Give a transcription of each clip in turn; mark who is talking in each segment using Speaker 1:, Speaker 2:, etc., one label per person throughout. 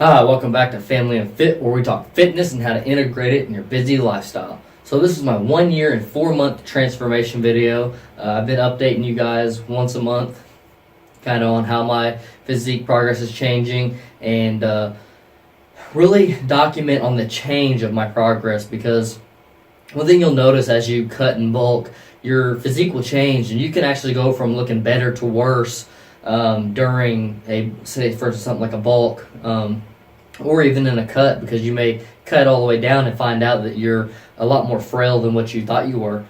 Speaker 1: Hi, welcome back to Family and Fit, where we talk fitness and how to integrate it in your busy lifestyle. So this is my 1 year and 4 month transformation video. I've been updating you guys once a month, kind of on how my physique progress is changing, and really document on the change of my progress, because one thing you'll notice as you cut and bulk, your physique will change, and you can actually go from looking better to worse during say for something like a bulk, or even in a cut, because you may cut all the way down and find out that you're a lot more frail than what you thought you were.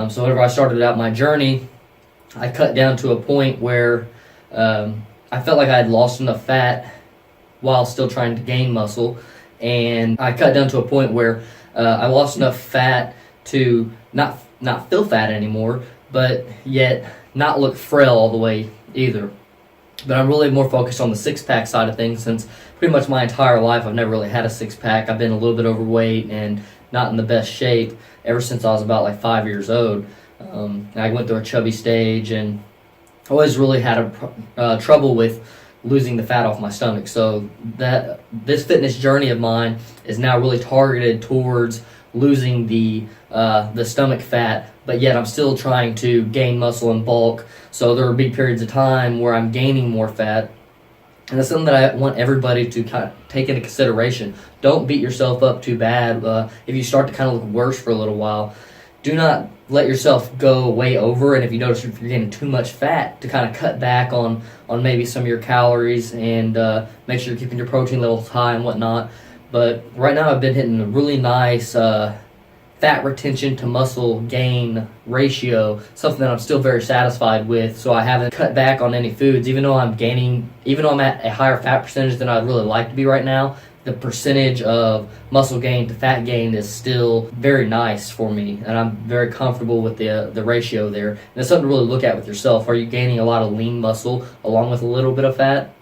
Speaker 1: So whenever I started out my journey, I cut down to a point where I felt like I had lost enough fat while still trying to gain muscle, and I cut down to a point where I lost enough fat to not feel fat anymore, but yet not look frail all the way either. But I'm really more focused on the six-pack side of things, since pretty much my entire life I've never really had a six-pack. I've been a little bit overweight and not in the best shape ever since I was about like 5 years old. I went through a chubby stage and always really had trouble with losing the fat off my stomach. So that this fitness journey of mine is now really targeted towards losing the stomach fat, but yet I'm still trying to gain muscle and bulk. So there will be periods of time where I'm gaining more fat, and that's something that I want everybody to kind of take into consideration. Don't beat yourself up too bad if you start to kind of look worse for a little while. Do not let yourself go way over, and if you notice if you're getting too much fat, to kind of cut back on maybe some of your calories, and make sure you're keeping your protein levels high and whatnot. But right now I've been hitting a really nice fat retention to muscle gain ratio, something that I'm still very satisfied with. So I haven't cut back on any foods, even though I'm at a higher fat percentage than I'd really like to be right now. The percentage of muscle gain to fat gain is still very nice for me, and I'm very comfortable with the ratio there. And it's something to really look at with yourself. Are you gaining a lot of lean muscle along with a little bit of fat?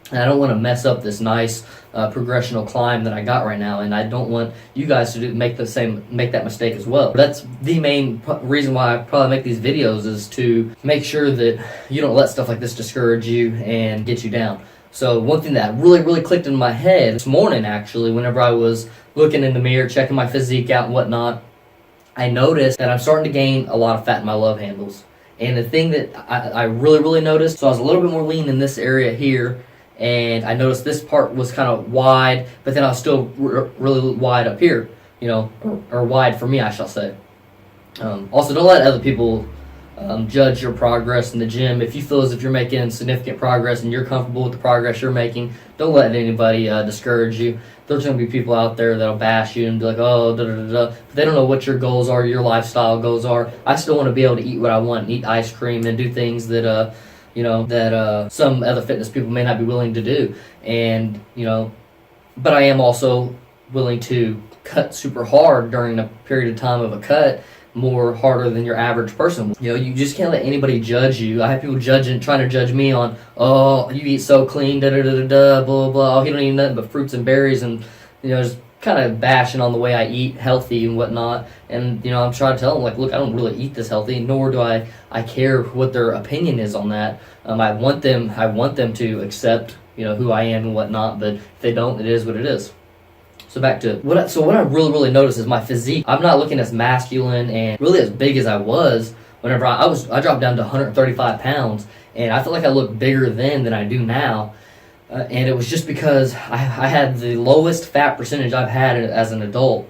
Speaker 1: And I don't want to mess up this nice progressional climb that I got right now, and I don't want you guys to make that mistake as well. That's the main reason why I probably make these videos, is to make sure that you don't let stuff like this discourage you and get you down. So one thing that really clicked in my head this morning, actually, whenever I was looking in the mirror, checking my physique out and whatnot, I noticed that I'm starting to gain a lot of fat in my love handles. And the thing that I really noticed, so I was a little bit more lean in this area here, and I noticed this part was kind of wide, but then I was still really wide up here, or wide for me, I shall say. Also, don't let other people judge your progress in the gym. If you feel as if you're making significant progress and you're comfortable with the progress you're making, don't let anybody discourage you. There's going to be people out there that'll bash you and be like, oh, but they don't know what your goals are, your lifestyle goals are. I still want to be able to eat what I want, and eat ice cream and do things that some other fitness people may not be willing to do. And, but I am also willing to cut super hard during a period of time of a cut, more harder than your average person. You just can't let anybody judge you. I have people trying to judge me on, oh, you eat so clean, blah, blah, oh, he don't eat nothing but fruits and berries, and, just kind of bashing on the way I eat healthy and whatnot. And, I'm trying to tell them, like, look, I don't really eat this healthy, nor do I care what their opinion is on that. I want them to accept, who I am and whatnot, but if they don't, it is what it is. So back to what I really noticed is my physique. I'm not looking as masculine and really as big as I was whenever I dropped down to 135 pounds, and I feel like I look bigger then than I do now. And it was just because I had the lowest fat percentage I've had as an adult.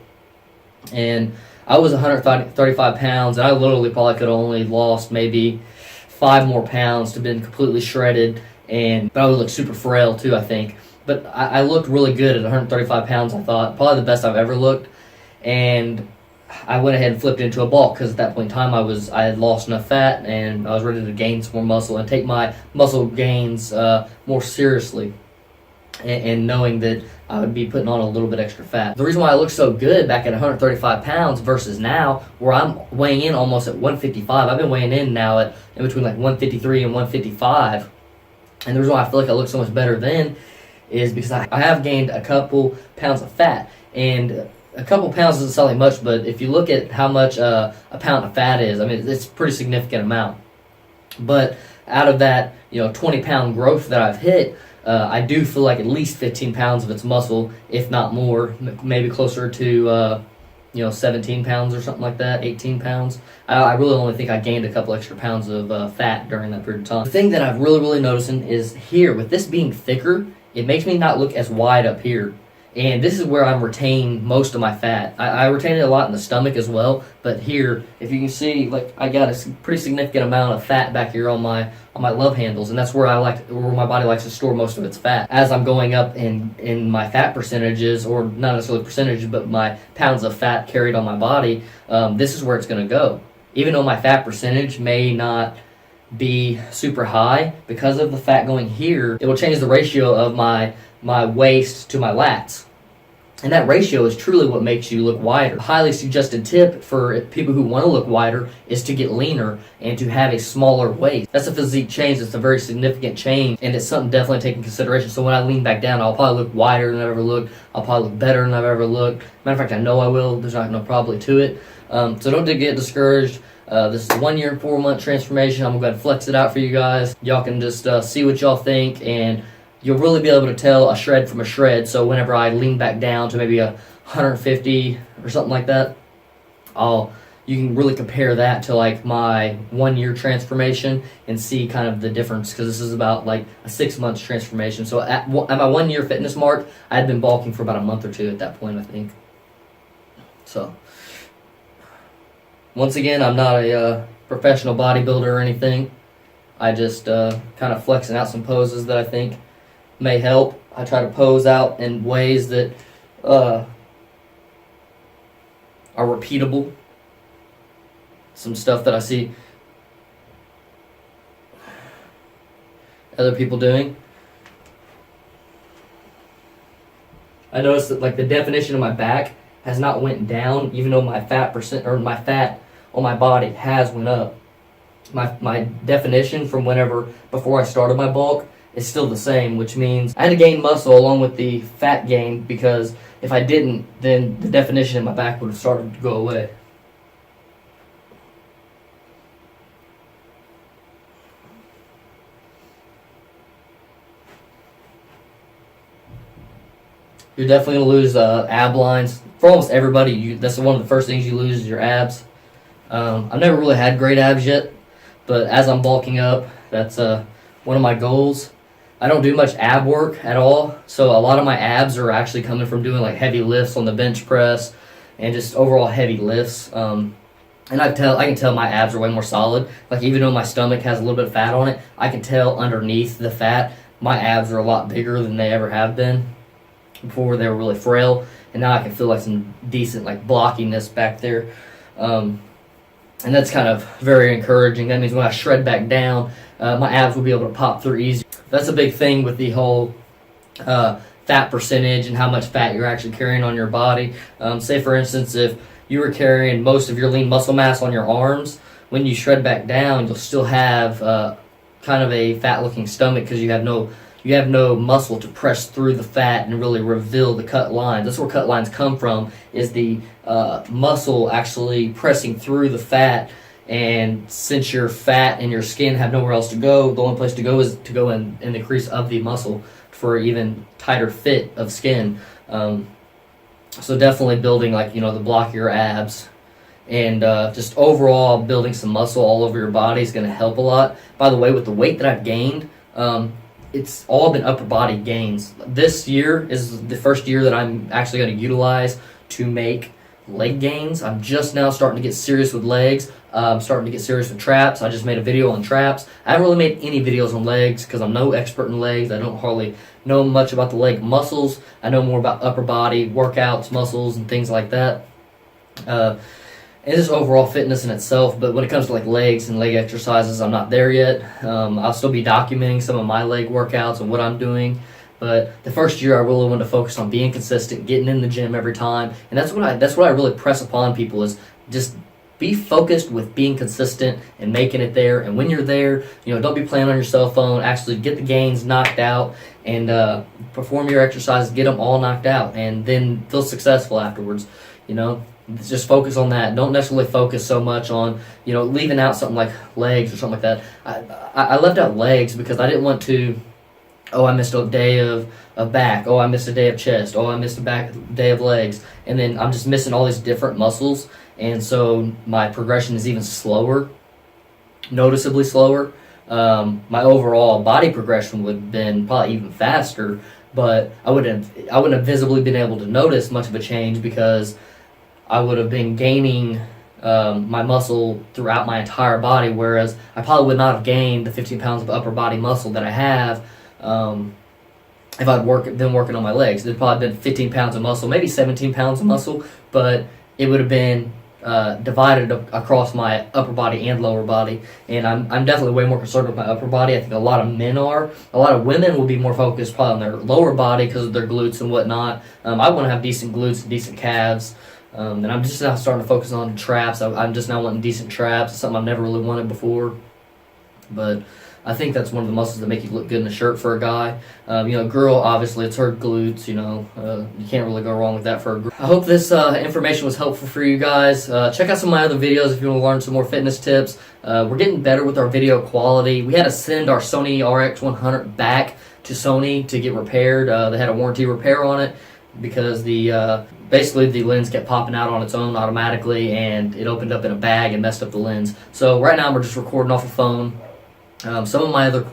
Speaker 1: And I was 135 pounds, and I literally probably could have only lost maybe 5 more pounds to have been completely shredded, but I would look super frail too, I think. But I looked really good at 135 pounds, I thought. Probably the best I've ever looked. And I went ahead and flipped into a bulk, because at that point in time I had lost enough fat, and I was ready to gain some more muscle and take my muscle gains more seriously, and knowing that I would be putting on a little bit extra fat. The reason why I looked so good back at 135 pounds versus now, where I'm weighing in almost at 155. I've been weighing in now in between like 153 and 155. And the reason why I feel like I look so much better then is because I have gained a couple pounds of fat. And a couple pounds doesn't sound like much, but if you look at how much a pound of fat is, I mean, it's a pretty significant amount. But out of that, 20-pound growth that I've hit, I do feel like at least 15 pounds of it's muscle, if not more, maybe closer to 17 pounds or something like that, 18 pounds. I really only think I gained a couple extra pounds of fat during that period of time. The thing that I've really noticing is here, with this being thicker, it makes me not look as wide up here. And this is where I retain most of my fat. I retain it a lot in the stomach as well, but here, if you can see, like, I got a pretty significant amount of fat back here on my love handles, and that's where where my body likes to store most of its fat. As I'm going up in my fat percentages, or not necessarily percentages, but my pounds of fat carried on my body, this is where it's going to go. Even though my fat percentage may not be super high, because of the fat going here, it will change the ratio of my waist to my lats. And that ratio is truly what makes you look wider. A highly suggested tip for people who want to look wider is to get leaner and to have a smaller waist. That's a physique change. It's a very significant change, and it's something definitely to take into consideration. So when I lean back down, I'll probably look wider than I've ever looked. I'll probably look better than I've ever looked. Matter of fact, I know I will. There's not no probably to it. So don't get discouraged. This is a 1 year and 4 month transformation. I'm going to go ahead and flex it out for you guys. Y'all can just see what y'all think, and you'll really be able to tell a shred from a shred. So whenever I lean back down to maybe 150 or something like that, you can really compare that to like my 1 year transformation and see kind of the difference, because this is about like a 6 months transformation. So at my 1 year fitness mark, I had been bulking for about a month or two at that point, I think. So once again, I'm not a professional bodybuilder or anything. I just kind of flexing out some poses that I think may help. I try to pose out in ways that are repeatable. Some stuff that I see other people doing. I noticed that like the definition of my back has not went down, even though my fat on my body has went up. My definition from before I started my bulk is still the same, which means I had to gain muscle along with the fat gain, because if I didn't, then the definition in my back would have started to go away. You're definitely going to lose ab lines. For almost everybody, that's one of the first things you lose is your abs. I've never really had great abs yet, but as I'm bulking up, that's one of my goals. I don't do much ab work at all, so a lot of my abs are actually coming from doing like heavy lifts on the bench press and just overall heavy lifts. And I can tell my abs are way more solid. Like, even though my stomach has a little bit of fat on it, I can tell underneath the fat my abs are a lot bigger than they ever have been. Before they were really frail, and now I can feel like some decent like blockiness back there. And that's kind of very encouraging. That means when I shred back down, my abs will be able to pop through easier. That's a big thing with the whole fat percentage and how much fat you're actually carrying on your body. Say for instance, if you were carrying most of your lean muscle mass on your arms, when you shred back down, you'll still have kind of a fat looking stomach, because you have no muscle to press through the fat and really reveal the cut lines. That's where cut lines come from, is the muscle actually pressing through the fat. And since your fat and your skin have nowhere else to go, the only place to go is to go in the crease of the muscle for even tighter fit of skin. So definitely building the blockier abs, and just overall building some muscle all over your body is going to help a lot. By the way, with the weight that I've gained, it's all been upper body gains. This year is the first year that I'm actually going to utilize to make leg gains. I'm just now starting to get serious with legs. I'm starting to get serious with traps. I just made a video on traps. I haven't really made any videos on legs because I'm no expert in legs. I don't hardly know much about the leg muscles. I know more about upper body workouts, muscles, and things like that. And just overall fitness in itself. But when it comes to like legs and leg exercises, I'm not there yet. I'll still be documenting some of my leg workouts and what I'm doing. But the first year, I really wanted to focus on being consistent, getting in the gym every time, and that's what I really press upon people, is just be focused with being consistent and making it there. And when you're there, don't be playing on your cell phone. Actually, get the gains knocked out and perform your exercises, get them all knocked out, and then feel successful afterwards. Just focus on that. Don't necessarily focus so much on leaving out something like legs or something like that. I left out legs because I didn't want to oh, I missed a day of back, oh, I missed a day of chest, oh, I missed a day of legs, and then I'm just missing all these different muscles, and so my progression is even slower, noticeably slower. My overall body progression would have been probably even faster, but I wouldn't have visibly been able to notice much of a change because I would have been gaining my muscle throughout my entire body, whereas I probably would not have gained the 15 pounds of upper body muscle that I have if I'd been working on my legs. It'd probably been 15 pounds of muscle, maybe 17 pounds of muscle, but it would have been divided across my upper body and lower body. And I'm definitely way more concerned with my upper body. I think a lot of men are. A lot of women will be more focused probably on their lower body because of their glutes and whatnot. I want to have decent glutes and decent calves. And I'm just now starting to focus on traps. I'm just now wanting decent traps. It's something I've never really wanted before. But I think that's one of the muscles that make you look good in a shirt for a guy. Girl, obviously, it's her glutes, you can't really go wrong with that for a girl. I hope this information was helpful for you guys. Check out some of my other videos if you want to learn some more fitness tips. We're getting better with our video quality. We had to send our Sony RX100 back to Sony to get repaired. They had a warranty repair on it because basically the lens kept popping out on its own automatically, and it opened up in a bag and messed up the lens. So right now we're just recording off a phone. Some of my other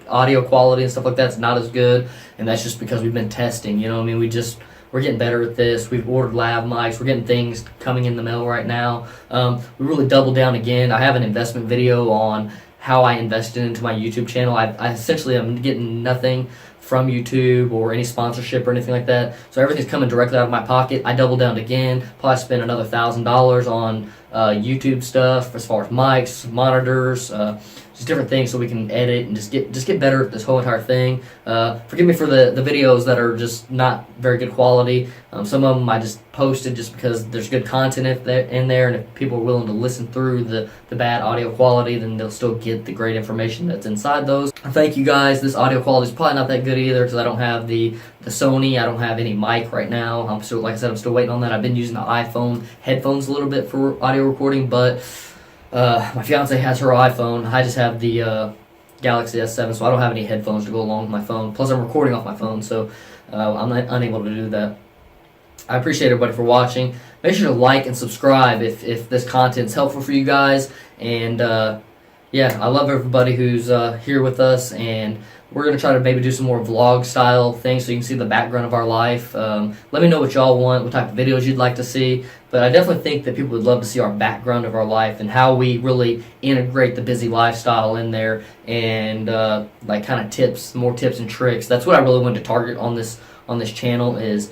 Speaker 1: audio quality and stuff like that's not as good, and that's just because we've been testing. We're getting better at this. We've ordered lav mics. We're getting things coming in the mail right now. We really doubled down again. I have an investment video on how I invested into my YouTube channel. I essentially am getting nothing from YouTube or any sponsorship or anything like that. So everything's coming directly out of my pocket. I doubled down again. Probably spent another $1,000 on YouTube stuff as far as mics, monitors, just different things so we can edit and just get better at this whole entire thing. Forgive me for the videos that are just not very good quality. Some of them I just posted just because there's good content in there, and if people are willing to listen through the bad audio quality, then they'll still get the great information that's inside those. Thank you guys. This audio quality is probably not that good either because I don't have the Sony. I don't have any mic right now. I'm still, like I said, I'm still waiting on that. I've been using the iPhone headphones a little bit for audio recording, but my fiance has her iPhone. I just have the Galaxy S7, so I don't have any headphones to go along with my phone. Plus, I'm recording off my phone, so I'm unable to do that. I appreciate everybody for watching. Make sure to like and subscribe if this content's helpful for you guys. And yeah, I love everybody who's here with us, and we're going to try to maybe do some more vlog style things so you can see the background of our life. Let me know what y'all want, what type of videos you'd like to see. But I definitely think that people would love to see our background of our life and how we really integrate the busy lifestyle in there, and like kind of tips, more tips and tricks. That's what I really wanted to target on this channel, is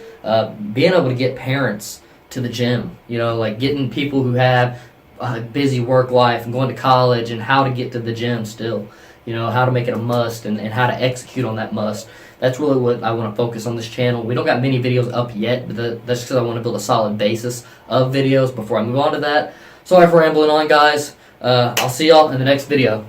Speaker 1: being able to get parents to the gym. Like getting people who have a busy work life and going to college and how to get to the gym still. How to make it a must and how to execute on that must. That's really what I want to focus on this channel. We don't got many videos up yet, but that's because I want to build a solid basis of videos before I move on to that. Sorry for rambling on, guys. I'll see y'all in the next video.